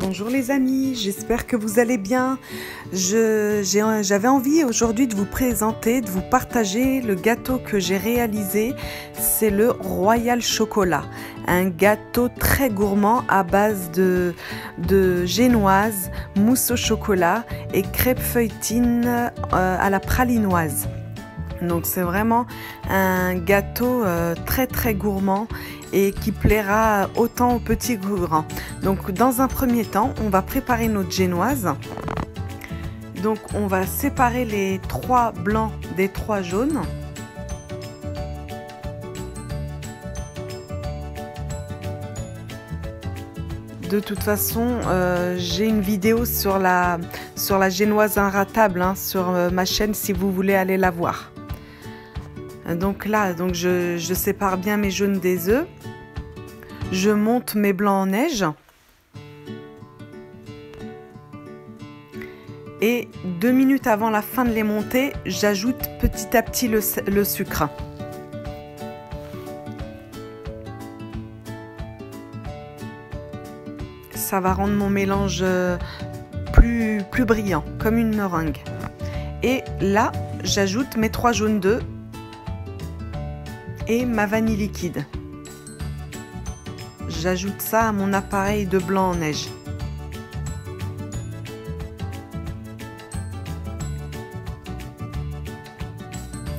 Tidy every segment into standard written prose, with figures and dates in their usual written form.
Bonjour les amis, j'espère que vous allez bien. J'avais envie aujourd'hui de vous présenter, de vous partager le gâteau que j'ai réalisé. C'est le Royal Chocolat, un gâteau très gourmand à base de génoise, mousse au chocolat et crêpes feuilletines à la pralinoise. Donc c'est vraiment un gâteau très très gourmand et qui plaira autant aux petits qu'aux grands. Donc dans un premier temps, on va préparer notre génoise. Donc on va séparer les 3 blancs des 3 jaunes. De toute façon, j'ai une vidéo sur la génoise inratable sur ma chaîne si vous voulez aller la voir. Donc là, je sépare bien mes jaunes des œufs. Je monte mes blancs en neige. Et 2 minutes avant la fin de les monter, j'ajoute petit à petit le sucre. Ça va rendre mon mélange plus brillant, comme une meringue. Et là, j'ajoute mes 3 jaunes d'œufs et ma vanille liquide. J'ajoute ça à mon appareil de blanc en neige.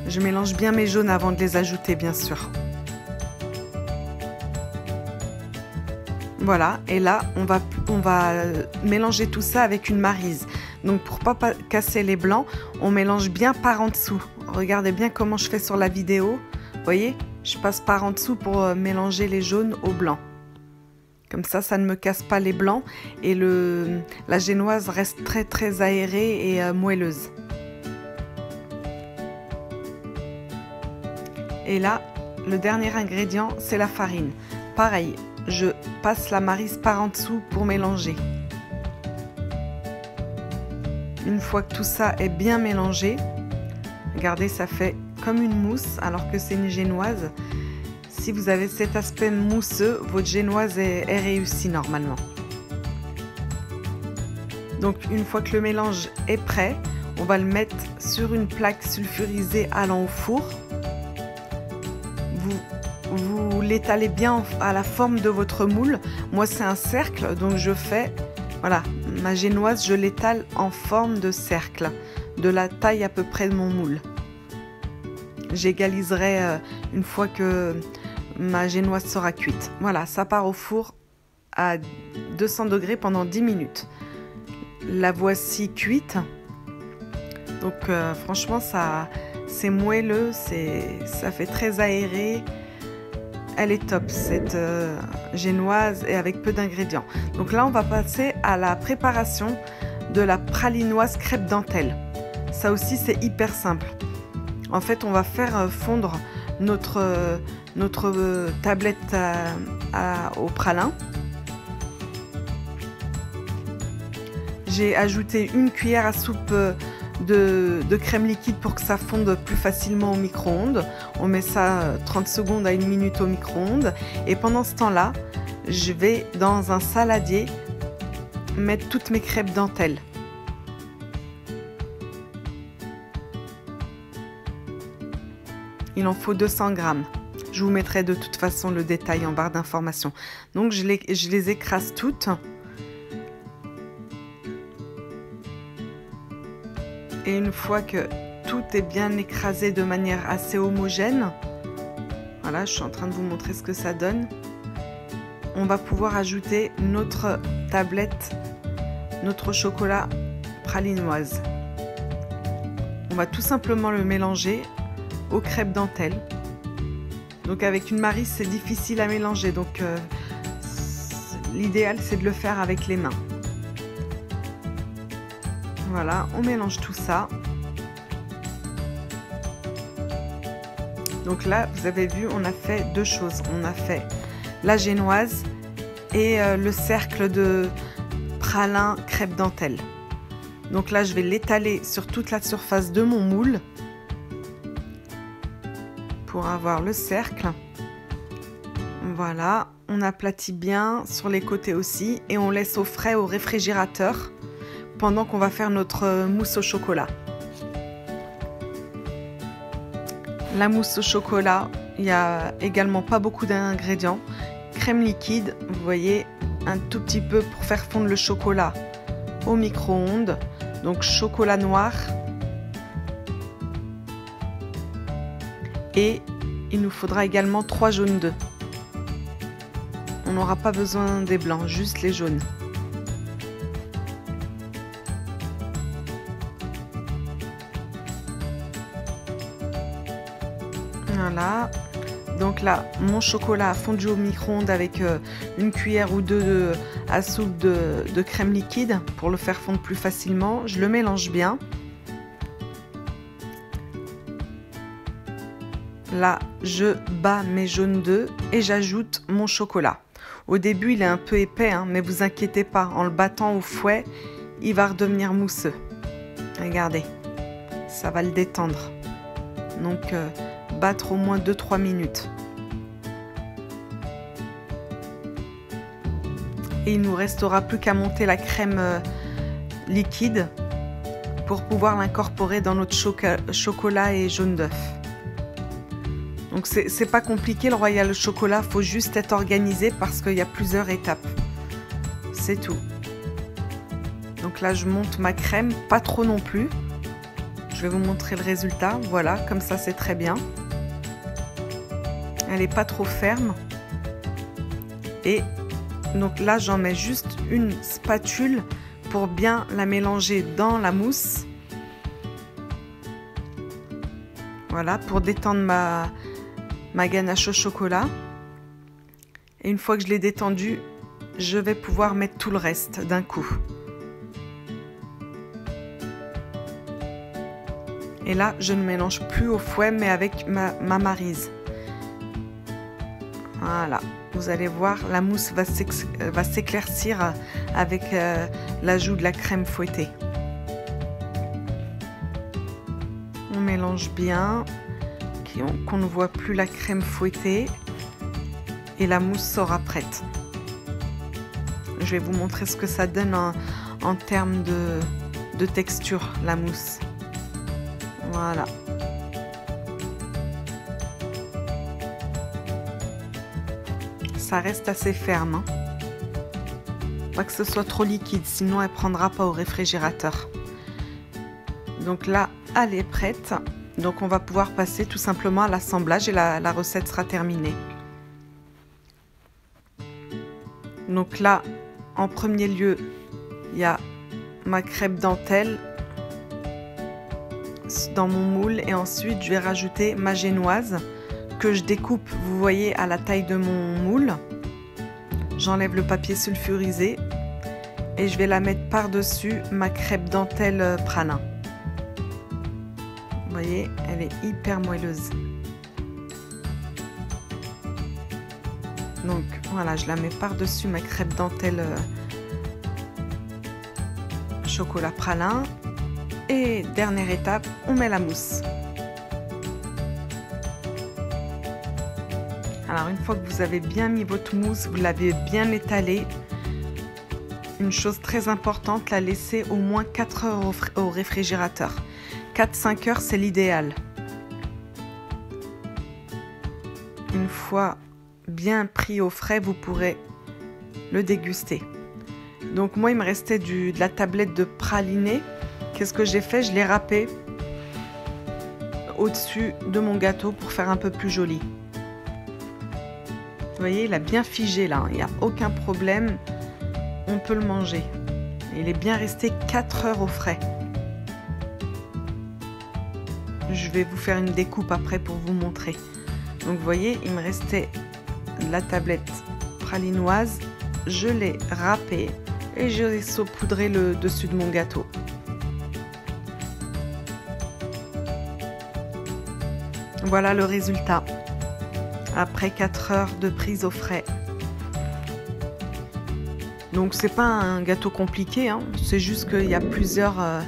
Je mélange bien mes jaunes avant de les ajouter, bien sûr. Voilà, et là, on va mélanger tout ça avec une maryse. Donc pour pas casser les blancs, on mélange bien par en dessous. Regardez bien comment je fais sur la vidéo. Vous voyez, je passe par en dessous pour mélanger les jaunes aux blancs. Comme ça ne me casse pas les blancs et la génoise reste très très aérée et moelleuse. Et là, le dernier ingrédient, c'est la farine. Pareil, je passe la maryse par en dessous pour mélanger. Une fois que tout ça est bien mélangé, regardez, ça fait comme une mousse alors que c'est une génoise. Si vous avez cet aspect mousseux, votre génoise est réussie normalement. Donc une fois que le mélange est prêt, on va le mettre sur une plaque sulfurisée allant au four. Vous l'étalez bien à la forme de votre moule. Moi c'est un cercle, donc je fais, voilà, ma génoise je l'étale en forme de cercle, de la taille à peu près de mon moule. J'égaliserai une fois que ma génoise sera cuite. Voilà, ça part au four à 200 degrés pendant 10 minutes. La voici cuite. Donc franchement, c'est moelleux, ça fait très aéré. Elle est top, cette génoise, et avec peu d'ingrédients. Donc là, on va passer à la préparation de la pralinoise crêpe dentelle. Ça aussi, c'est hyper simple. En fait, on va faire fondre notre tablette au pralin. J'ai ajouté une cuillère à soupe de crème liquide pour que ça fonde plus facilement au micro-ondes. On met ça 30 secondes à 1 minute au micro-ondes. Et pendant ce temps-là, je vais dans un saladier mettre toutes mes crêpes dentelles. Il en faut 200 grammes. Je vous mettrai de toute façon le détail en barre d'informations. Donc je les écrase toutes. Et une fois que tout est bien écrasé de manière assez homogène, voilà, je suis en train de vous montrer ce que ça donne. On va pouvoir ajouter notre tablette, notre chocolat pralinoise. On va tout simplement le mélanger aux crêpes dentelles. Donc avec une maryse, c'est difficile à mélanger, donc l'idéal c'est de le faire avec les mains. Voilà, on mélange tout ça. Donc là, vous avez vu, on a fait 2 choses. On a fait la génoise et le cercle de pralin crêpe dentelle. Donc là, je vais l'étaler sur toute la surface de mon moule pour avoir le cercle. Voilà, on aplatit bien sur les côtés aussi et on laisse au frais au réfrigérateur pendant qu'on va faire notre mousse au chocolat. La mousse au chocolat, il n'y a également pas beaucoup d'ingrédients. Crème liquide, vous voyez, un tout petit peu pour faire fondre le chocolat au micro-ondes. Donc chocolat noir. Et il nous faudra également 3 jaunes d'œufs. On n'aura pas besoin des blancs, juste les jaunes. Voilà. Donc là, mon chocolat a fondu au micro-ondes avec une cuillère ou deux à soupe de crème liquide pour le faire fondre plus facilement. Je le mélange bien. Là, je bats mes jaunes d'œufs et j'ajoute mon chocolat. Au début, il est un peu épais, hein, mais vous inquiétez pas, en le battant au fouet, il va redevenir mousseux. Regardez, ça va le détendre. Donc, battre au moins 2-3 minutes. Et il ne nous restera plus qu'à monter la crème liquide pour pouvoir l'incorporer dans notre chocolat et jaune d'œuf. Donc c'est pas compliqué le royal au chocolat, il faut juste être organisé parce qu'il y a plusieurs étapes. C'est tout. Donc là je monte ma crème, pas trop non plus. Je vais vous montrer le résultat, voilà, comme ça c'est très bien. Elle n'est pas trop ferme. Et donc là j'en mets juste une spatule pour bien la mélanger dans la mousse. Voilà, pour détendre ma ganache au chocolat. Et une fois que je l'ai détendue, je vais pouvoir mettre tout le reste d'un coup. Et là, je ne mélange plus au fouet, mais avec ma maryse. Voilà, vous allez voir, la mousse va s'éclaircir avec l'ajout de la crème fouettée. On mélange bien, qu'on ne voit plus la crème fouettée et la mousse sera prête. Je vais vous montrer ce que ça donne en termes de texture, la mousse. Voilà. Ça reste assez ferme. Hein. Pas que ce soit trop liquide, sinon elle ne prendra pas au réfrigérateur. Donc là, elle est prête. Donc on va pouvoir passer tout simplement à l'assemblage et la recette sera terminée. Donc là, en premier lieu, il y a ma crêpe dentelle dans mon moule et ensuite je vais rajouter ma génoise que je découpe, vous voyez, à la taille de mon moule. J'enlève le papier sulfurisé et je vais la mettre par-dessus ma crêpe dentelle pralin. Vous voyez, elle est hyper moelleuse. Donc voilà, je la mets par-dessus ma crêpe dentelle chocolat pralin. Et dernière étape, on met la mousse. Alors une fois que vous avez bien mis votre mousse, vous l'avez bien étalée. Une chose très importante, la laisser au moins 4 heures au réfrigérateur. 4-5 heures, c'est l'idéal. Une fois bien pris au frais, vous pourrez le déguster. Donc moi, il me restait de la tablette de praliné. Qu'est-ce que j'ai fait? Je l'ai râpé au-dessus de mon gâteau pour faire un peu plus joli. Vous voyez, il a bien figé là, il n'y a aucun problème, on peut le manger. Il est bien resté 4 heures au frais. Je vais vous faire une découpe après pour vous montrer. Donc vous voyez, il me restait la tablette pralinoise, je l'ai râpée et j'ai saupoudré le dessus de mon gâteau. Voilà le résultat après 4 heures de prise au frais. Donc c'est pas un gâteau compliqué, hein. C'est juste qu'il y a plusieurs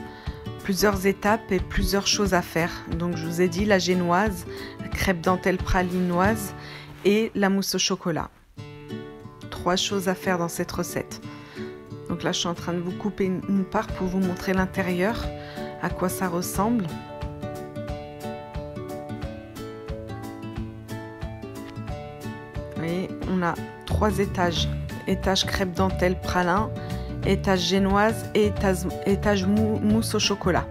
étapes et plusieurs choses à faire. Donc je vous ai dit la génoise, la crêpe dentelle pralinoise et la mousse au chocolat. 3 choses à faire dans cette recette. Donc là, je suis en train de vous couper une part pour vous montrer l'intérieur, à quoi ça ressemble. Vous voyez, on a 3 étages. Étage crêpe dentelle pralin, étage génoise et étage mousse au chocolat.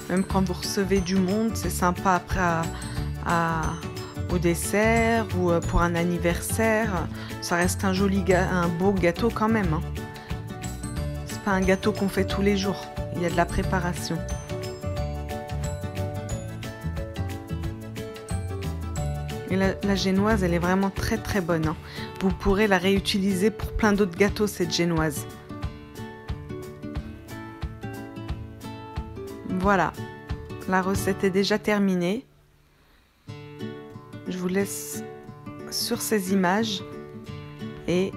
Même quand vous recevez du monde, c'est sympa après au dessert ou pour un anniversaire. Ça reste un beau gâteau quand même. Hein. C'est pas un gâteau qu'on fait tous les jours. Il y a de la préparation. Et la génoise, elle est vraiment très très bonne. Hein. Vous pourrez la réutiliser pour plein d'autres gâteaux, cette génoise. Voilà, la recette est déjà terminée. Je vous laisse sur ces images. Et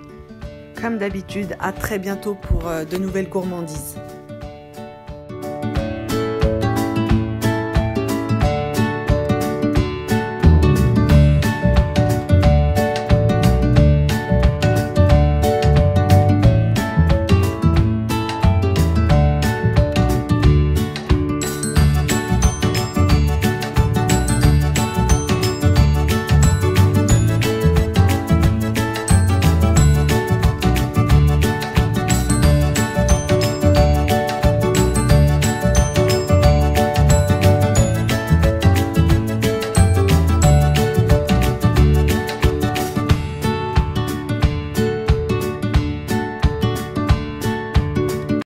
comme d'habitude, à très bientôt pour de nouvelles gourmandises.